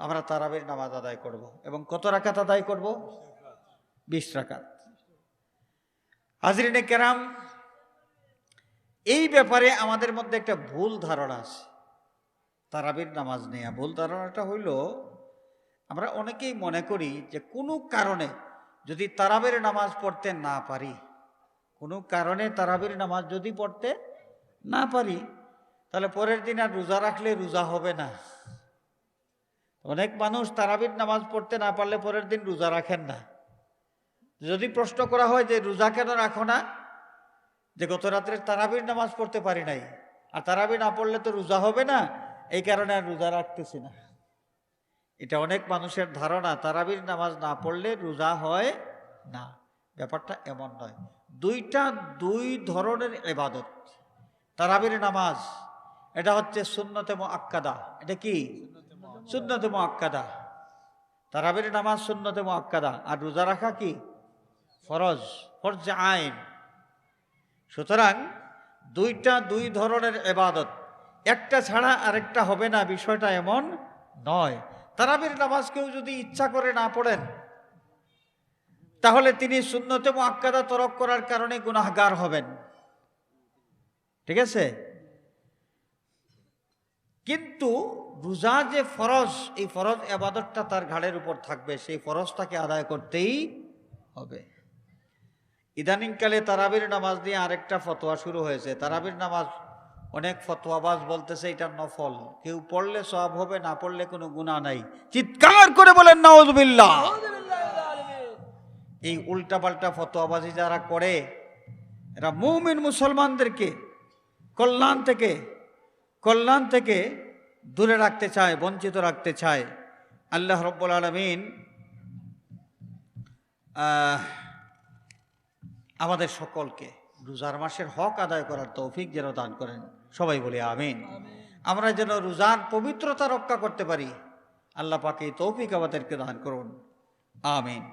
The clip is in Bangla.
আমরা তারাবির নামাজ আদায় করব এবং কত রাকাত আদায় করব? 20 রাকাত। হাজরিনে কেরাম, এই ব্যাপারে আমাদের মধ্যে একটা ভুল ধারণা আছে তারাবির নামাজ নিয়ে। ভুল ধারণাটা হইল, আমরা অনেকেই মনে করি যে কোনো কারণে যদি তারাবির নামাজ পড়তে না পারি, কোনো কারণে তারাবির নামাজ যদি পড়তে না পারি, তাহলে পরের দিন আর রোজা রাখলে রোজা হবে না। অনেক মানুষ তারাবির নামাজ পড়তে না পারলে পরের দিন রোজা রাখেন না। যদি প্রশ্ন করা হয় যে রোজা কেন রাখো না, যে গত রাত্রে তারাবির নামাজ পড়তে পারি নাই, আর তারাবি না পড়লে তো রোজা হবে না, এই কারণে আর রোজা রাখতেছি না। এটা অনেক মানুষের ধারণা, তারাবির নামাজ না পড়লে রোজা হয় না। ব্যাপারটা এমন নয়। দুই ধরনের ইবাদত। তারাবির নামাজ এটা হচ্ছে সুন্নতে মুআক্কাদা। এটা কি? সুন্নতে মুআক্কাদা। তারাবির নামাজ সুন্নতে মুআক্কাদা, আর রোজা রাখা কি? ফরজ, ফরজে আইন। সুতরাং দুই ধরনের ইবাদত, একটা ছাড়া আরেকটা হবে না, বিষয়টা এমন নয়। তারাবির নামাজ কেউ যদি ইচ্ছা করে না পড়েন, তাহলে তিনি সুন্নতে মুআক্কাদা তরক করার কারণে গুনাহগার হবেন। ঠিক আছে? কিন্তু রোজা যে ফরজ, এই ফরজ ইবাদতটা তার ঘাড়ের উপর থাকবে, সেই ফরজটাকে আদায় করতেই হবে। ইদানিংকালে তারাবির নামাজ নিয়ে আরেকটা ফতোয়া শুরু হয়েছে। তারাবির নামাজ অনেক ফতোয়াবাজ বলতেছে এটা নফল, কেউ পড়লে সওয়াব হবে, না পড়লে কোনো গুনাহ নাই। চিৎকার করে বলেন নাউযুবিল্লাহ। এই উল্টাপাল্টা ফতোয়াবাজি যারা করে, এরা মুমিন মুসলমানদেরকে কল্যাণ থেকে দূরে রাখতে চায়, বঞ্চিত রাখতে চায়। আল্লাহ রাব্বুল আলামিন আমাদের সকলকে রোজার মাসের হক আদায় করার তৌফিক যেন দান করেন। সবাই বলি আমিন। আমরা যেন রোজার পবিত্রতা রক্ষা করতে পারি, আল্লাহ পাক এই তৌফিক আমাদেরকে দান করুন। আমিন।